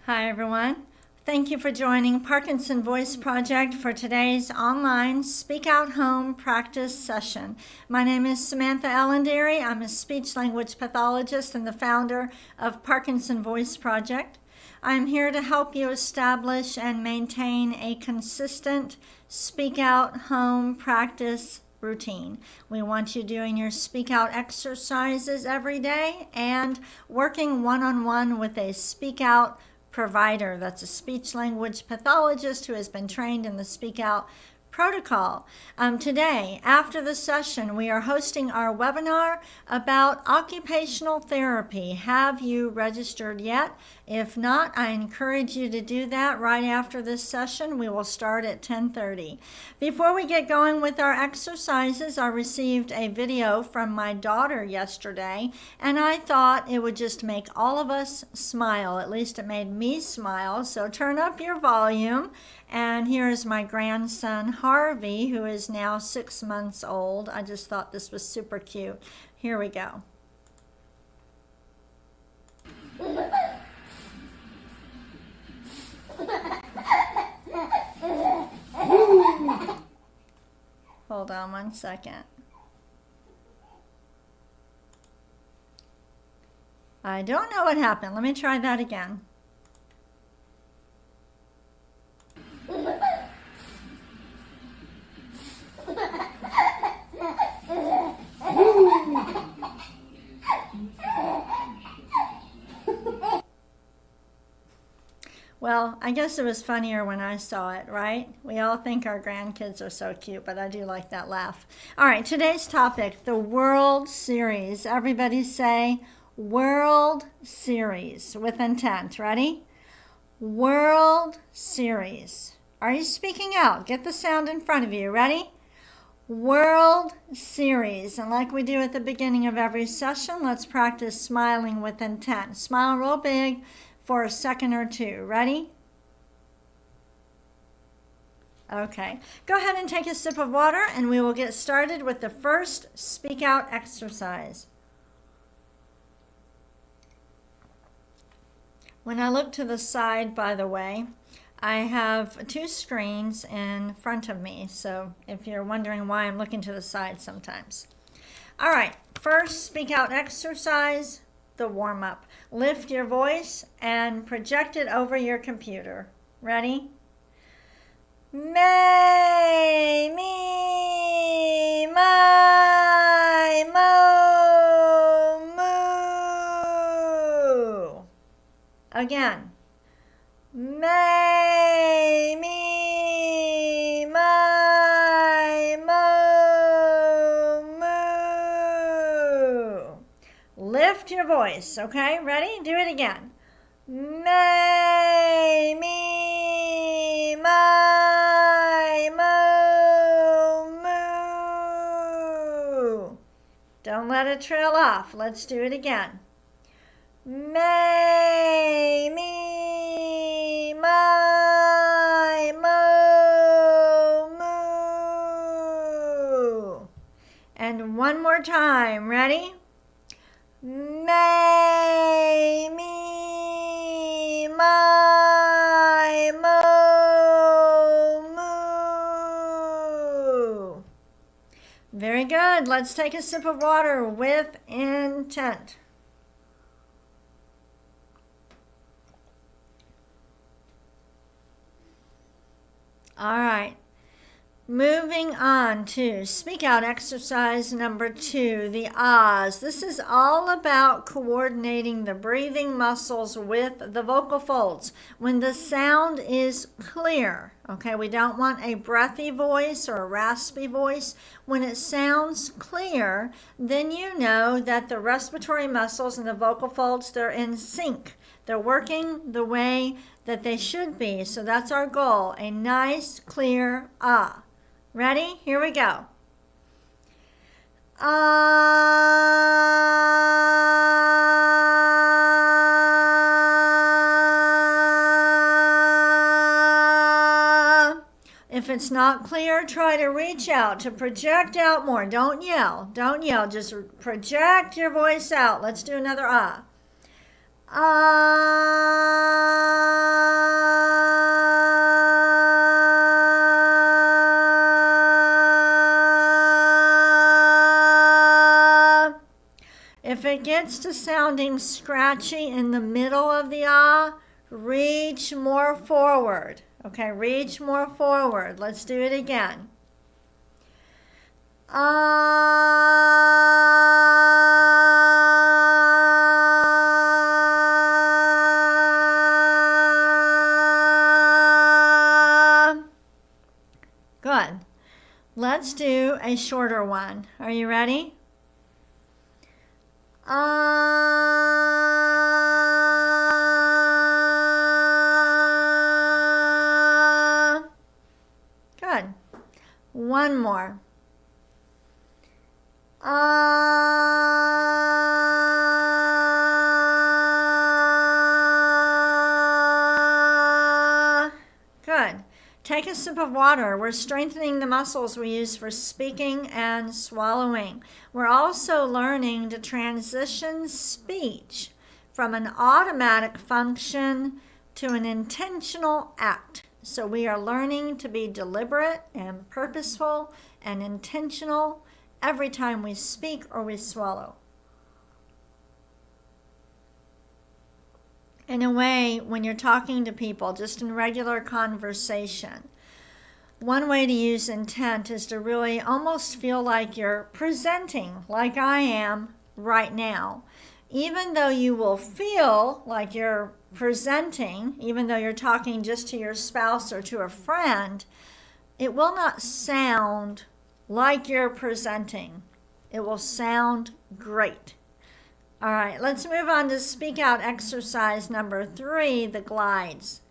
Hi everyone. Thank you for joining Parkinson Voice Project for today's online Speak Out Home practice session. My name is Samantha Ellendery. I'm a speech language pathologist and the founder of Parkinson Voice Project. I'm here to help you establish and maintain a consistent Speak Out Home practice routine. We want you doing your speak out exercises every day and working one-on-one with a speak out provider. That's a speech language pathologist who has been trained in the speak out protocol. Today, after the session, we are hosting our webinar about occupational therapy. Have you registered yet? If not, I encourage you to do that right after this session. We will start at 10:30. Before we get going with our exercises, I received a video from my daughter yesterday, and I thought it would just make all of us smile. At least it made me smile. So turn up your volume. And here is my grandson, Harvey, who is now 6 months old. I just thought this was super cute. Here we go. Hold on one second. I don't know what happened. Let me try that again. Well, I guess it was funnier when I saw it, right? We all think our grandkids are so cute, but I do like that laugh. All right, today's topic, the World Series. Everybody say World Series with intent. Ready? World Series. Are you speaking out? Get the sound in front of you. Ready? World Series. And like we do at the beginning of every session, let's practice smiling with intent. Smile real big for a second or two. Ready? Okay. Go ahead and take a sip of water and we will get started with the first speak out exercise. When I look to the side, by the way, I have two screens in front of me, so if you're wondering why I'm looking to the side sometimes. All right, first speak out exercise, the warm-up. Lift your voice and project it over your computer. Ready? May, me, my, mo, moo. Again. May, me, my, mo, moo. Lift your voice, okay? Ready? Do it again. May, me, my, mo, moo. Don't let it trail off. Let's do it again. May, me, my, mo, moo. And one more time. Ready? May, me, my, mo, moo. Very good. Let's take a sip of water with intent. All right, moving on to speak out exercise number 2, the ahs. This is all about coordinating the breathing muscles with the vocal folds. When the sound is clear, okay, we don't want a breathy voice or a raspy voice. When it sounds clear, then you know that the respiratory muscles and the vocal folds, they're in sync. They're working the way that they should be. So that's our goal, a nice, clear ah. Ready? Here we go. Ah. If it's not clear, try to reach out, to project out more. Don't yell. Don't yell. Just project your voice out. Let's do another ah. Ah. If it gets to sounding scratchy in the middle of the ah, reach more forward. Okay, reach more forward. Let's do it again. Good. Let's do a shorter one. Are you ready? Good. One more. Good. Take a sip of water. We're strengthening the muscles we use for speaking and swallowing. We're also learning to transition speech from an automatic function to an intentional act. So we are learning to be deliberate and purposeful and intentional every time we speak or we swallow. In a way, when you're talking to people, just in regular conversation, one way to use intent is to really almost feel like you're presenting, like I am right now. Even though you will feel like you're presenting, even though you're talking just to your spouse or to a friend, it will not sound like you're presenting. It will sound great. All right, let's move on to speak out exercise number 3, the glides.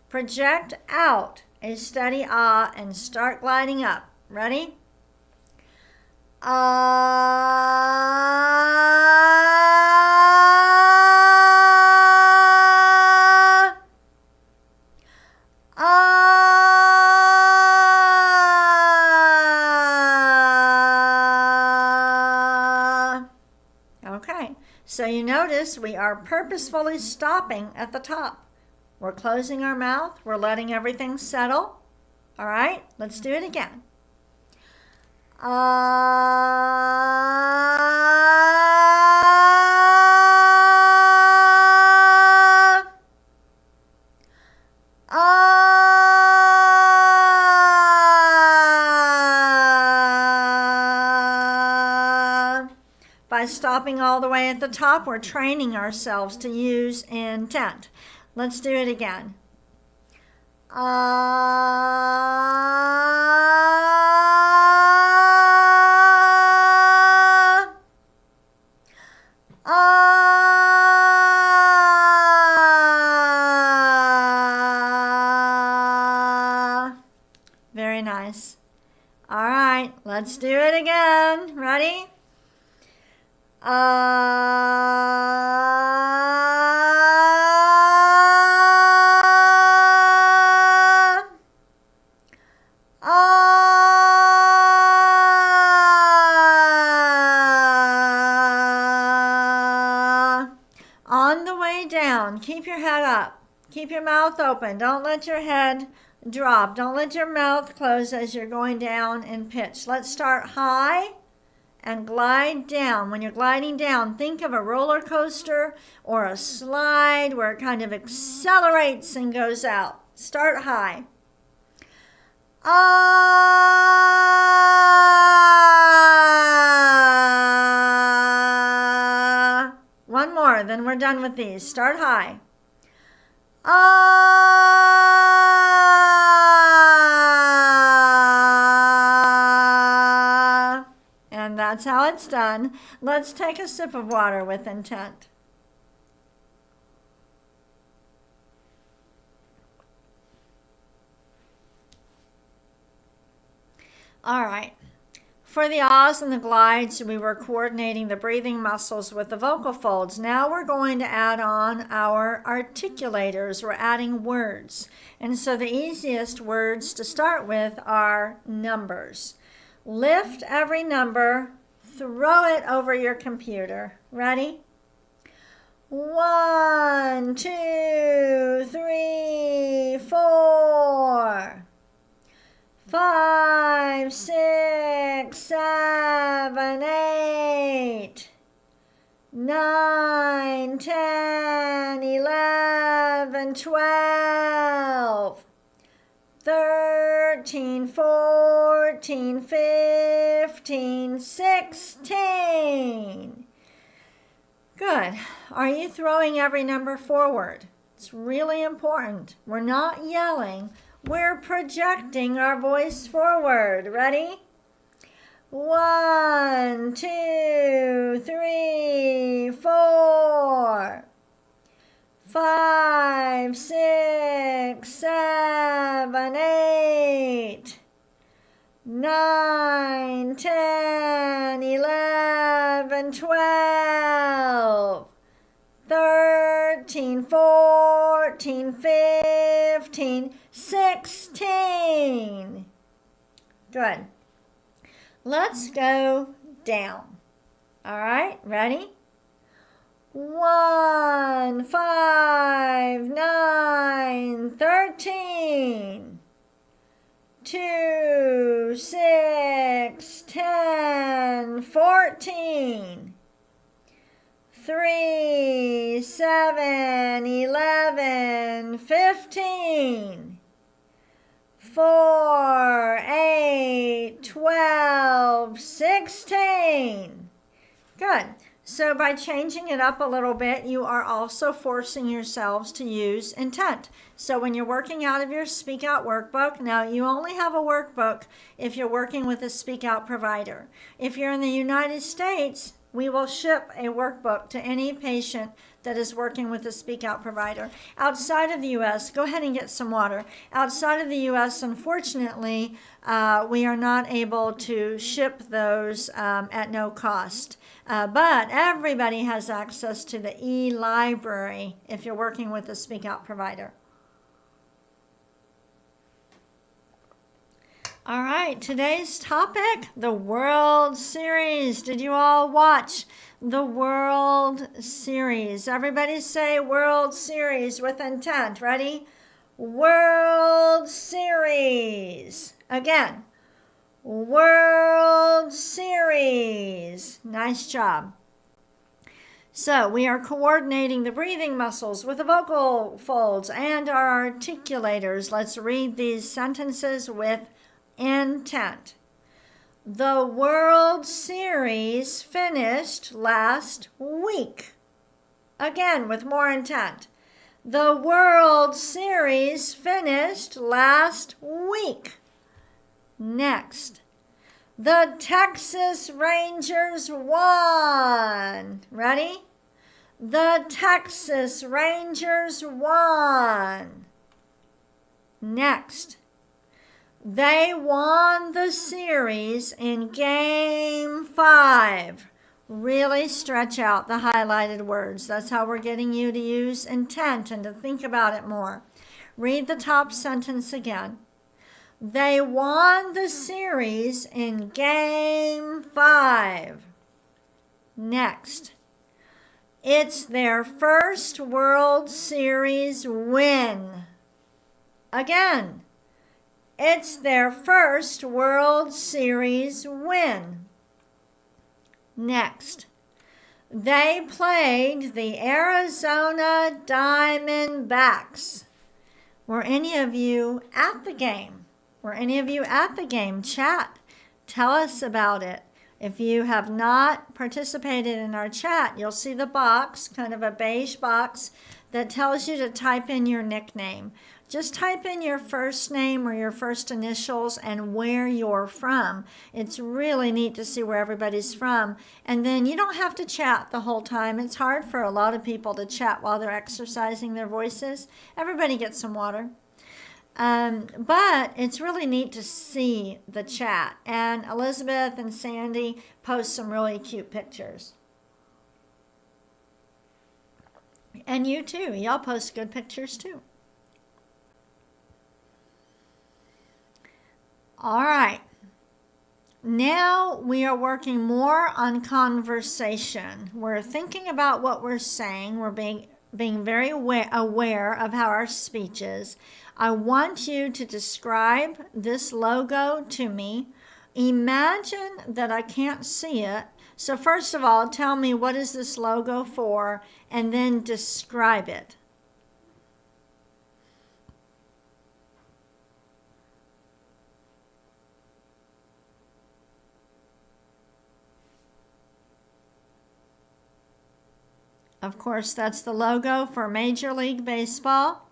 Project out a steady ah and start gliding up. Ready? Ah. Ah. Okay, so you notice we are purposefully stopping at the top. We're closing our mouth. We're letting everything settle. All right, let's do it again. By stopping all the way at the top, we're training ourselves to use intent. Let's do it again. Very nice. All right, let's do it again. Ready? On the way down, keep your head up. Keep your mouth open. Don't let your head drop. Don't let your mouth close as you're going down in pitch. Let's start high and glide down. When you're gliding down, think of a roller coaster or a slide where it kind of accelerates and goes out. Start high. One more, then we're done with these. Start high. And that's how it's done. Let's take a sip of water with intent. All right. For the ahs and the glides, we were coordinating the breathing muscles with the vocal folds. Now we're going to add on our articulators. We're adding words. And so the easiest words to start with are numbers. Lift every number, throw it over your computer. Ready? 1, 2, 3, 4. 5, 6, 7, 8, 9, 10, 11, 12, 13, 14, 15, 16. Good. Are you throwing every number forward? It's really important. We're not yelling. We're projecting our voice forward. Ready? 1, 2, 3, 4, 5, 6, 7, 8, 9, 10, 11, 12, 13, 14, 15, 16. Good. Let's go down. All right, ready? 1, 5, 9, 13. 2, 6, 10, 14. 3, 7, 11, 15. 4, 8, 12, 16. Good. So by changing it up a little bit, you are also forcing yourselves to use intent. So when you're working out of your Speak Out workbook, now you only have a workbook if you're working with a Speak Out provider. If you're in the United States, we will ship a workbook to any patient that is working with a Speak Out provider. Outside of the U.S., go ahead and get some water. Outside of the U.S., unfortunately, we are not able to ship those at no cost. But everybody has access to the e-library if you're working with a Speak Out provider. All right, today's topic, the World Series. Did you all watch the World Series? Everybody say World Series with intent. Ready? World Series. Again. World Series. Nice job. So we are coordinating the breathing muscles with the vocal folds and our articulators. Let's read these sentences with intent. The World Series finished last week. Again, with more intent. The World Series finished last week. Next, the Texas Rangers won. Ready? The Texas Rangers won. Next, they won the series in Game 5. Really stretch out the highlighted words. That's how we're getting you to use intent and to think about it more. Read the top sentence again. They won the series in Game 5. Next, it's their first World Series win. Again, it's their first World Series win. Next, they played the Arizona Diamondbacks. Were any of you at the game? Were any of you at the game? Chat. Tell us about it. If you have not participated in our chat, you'll see the box, kind of a beige box, that tells you to type in your nickname. Just type in your first name or your first initials and where you're from. It's really neat to see where everybody's from. And then you don't have to chat the whole time. It's hard for a lot of people to chat while they're exercising their voices. Everybody get some water. But it's really neat to see the chat. And Elizabeth and Sandy post some really cute pictures. And you too. Y'all post good pictures too. All right. Now we are working more on conversation. We're thinking about what we're saying. We're being very aware of how our speech is. I want you to describe this logo to me. Imagine that I can't see it, So first of all, tell me, what is this logo for, and then describe it. Of course, that's the logo for Major League Baseball.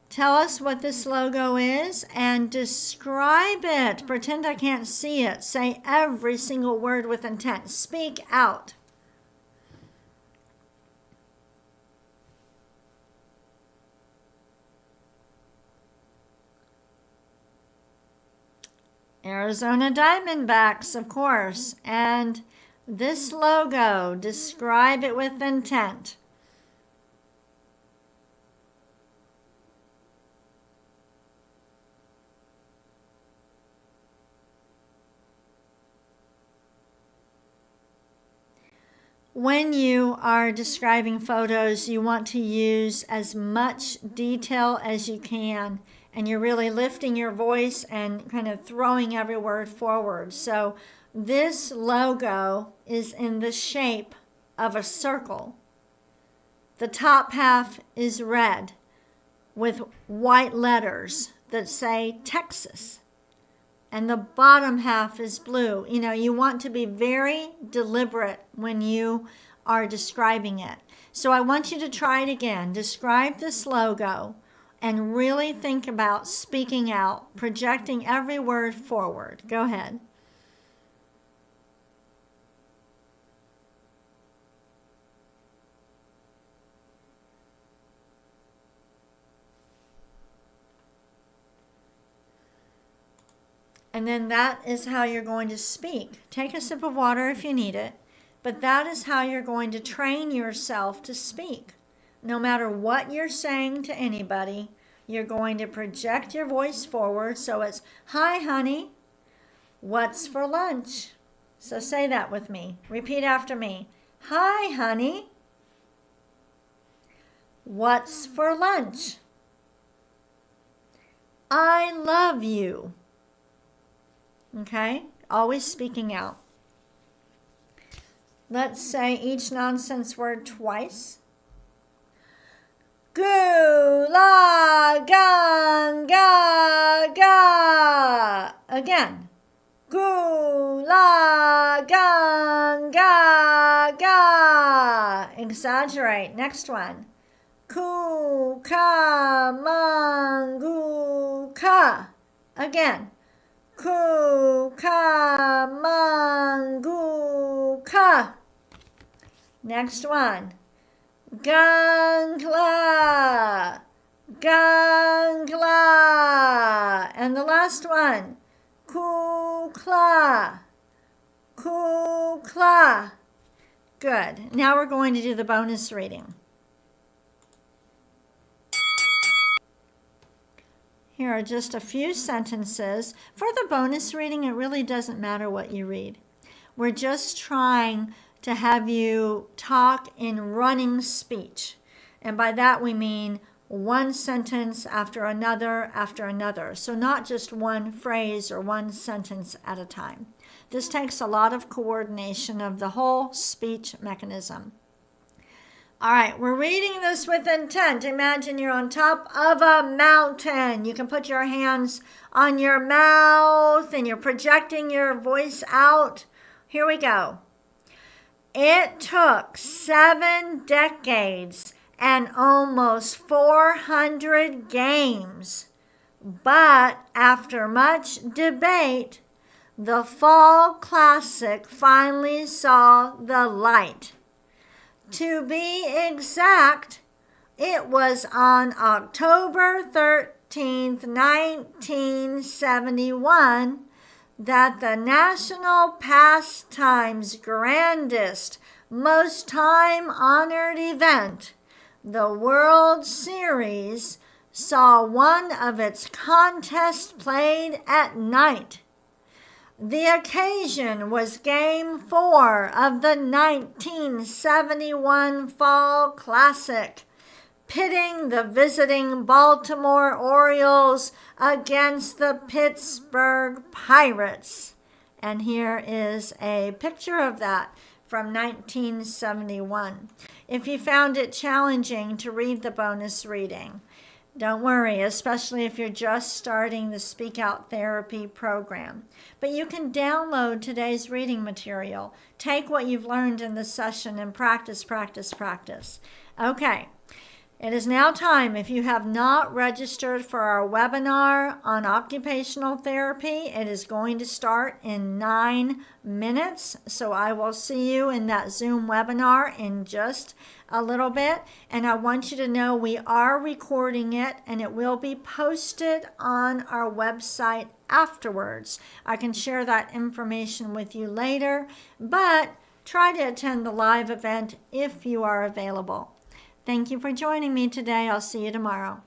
Tell us what this logo is and describe it. Pretend I can't see it. Say every single word with intent. Speak out. Arizona Diamondbacks, of course. And this logo, describe it with intent. When you are describing photos, you want to use as much detail as you can, and you're really lifting your voice and kind of throwing every word forward. So this logo is in the shape of a circle. The top half is red with white letters that say Texas, and the bottom half is blue. You know, you want to be very deliberate when you are describing it. So I want you to try it again. Describe this logo and really think about speaking out, projecting every word forward. Go ahead. And then that is how you're going to speak. Take a sip of water if you need it, but that is how you're going to train yourself to speak. No matter what you're saying to anybody, you're going to project your voice forward. So it's, "Hi, honey, what's for lunch?" So say that with me. Repeat after me. "Hi, honey, what's for lunch?" "I love you." Okay? Always speaking out. Let's say each nonsense word twice. Goo, la, gang, ga, ga. Again. Goo, la, gang, ga, ga. Exaggerate. Next one. Ku, ka, man, goo, ka. Again. Ku, ka, man, goo, ka. Next one. Gangla, gangla. And the last one. Kukla, kukla. Good. Now we're going to do the bonus reading. Here are just a few sentences. For the bonus reading, it really doesn't matter what you read. We're just trying to have you talk in running speech. And by that we mean one sentence after another after another. So not just one phrase or one sentence at a time. This takes a lot of coordination of the whole speech mechanism. All right, we're reading this with intent. Imagine you're on top of a mountain. You can put your hands on your mouth and you're projecting your voice out. Here we go. It took 7 decades and almost 400 games. But after much debate, the Fall Classic finally saw the light. To be exact, it was on October 13th, 1971, that the National Pastime's grandest, most time-honored event, the World Series, saw one of its contests played at night. The occasion was Game 4 of the 1971 Fall Classic, pitting the visiting Baltimore Orioles against the Pittsburgh Pirates. And here is a picture of that from 1971. If you found it challenging to read the bonus reading, don't worry, especially if you're just starting the Speak Out Therapy program. But you can download today's reading material. Take what you've learned in the session and practice, practice, practice. Okay. It is now time. If you have not registered for our webinar on occupational therapy, it is going to start in 9 minutes. So I will see you in that Zoom webinar in just a little bit. And I want you to know we are recording it and it will be posted on our website afterwards. I can share that information with you later, but try to attend the live event if you are available. Thank you for joining me today. I'll see you tomorrow.